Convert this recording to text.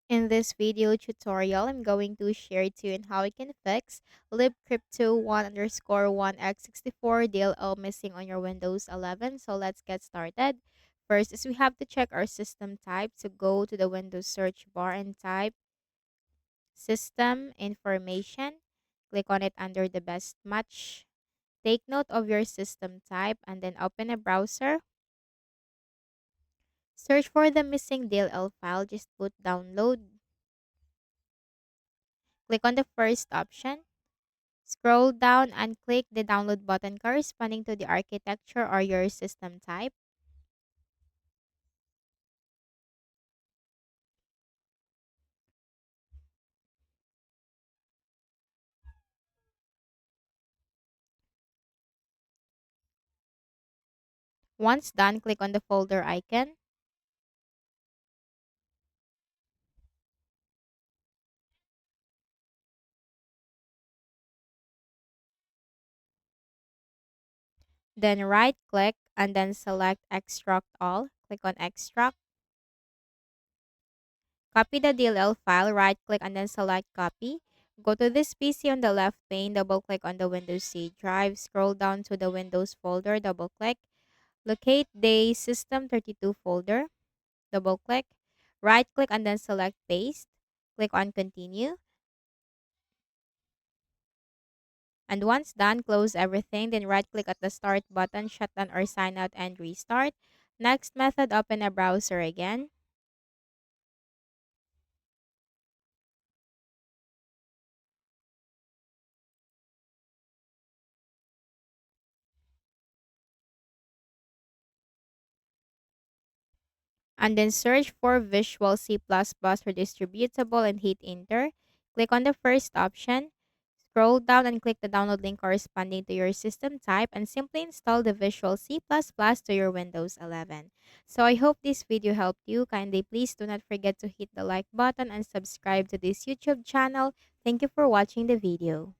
In this video tutorial, I'm going to share to you on how you can fix libcrypto1 underscore 1x64 DLL missing on your Windows 11. So let's get started. First is we have to check our system type. So go to the Windows search bar and type system information. Click on it under the best match. Take note of your system type and then open a browser. Search for the missing DLL file. Just put download. Click on the first option. Scroll down and click the download button corresponding to the architecture or your system type. Once done, click on the folder icon. Then right click and then select extract all. Click on extract. Copy the DLL file, right click and then select copy. Go to this PC on the left pane, double click on the Windows C drive, scroll down to the Windows folder, double click. Locate the System32 folder, double click. Right click and then select paste. Click on continue. And once done, close everything. Then right click at the start button, shut down or sign out and restart. Next method, open a browser again. And then search for Visual C++ for distributable and hit enter. Click on the first option. Scroll down and click the download link corresponding to your system type and simply install the Visual C++ to your Windows 11. So I hope this video helped you. Kindly please do not forget to hit the like button and subscribe to this YouTube channel. Thank you for watching the video.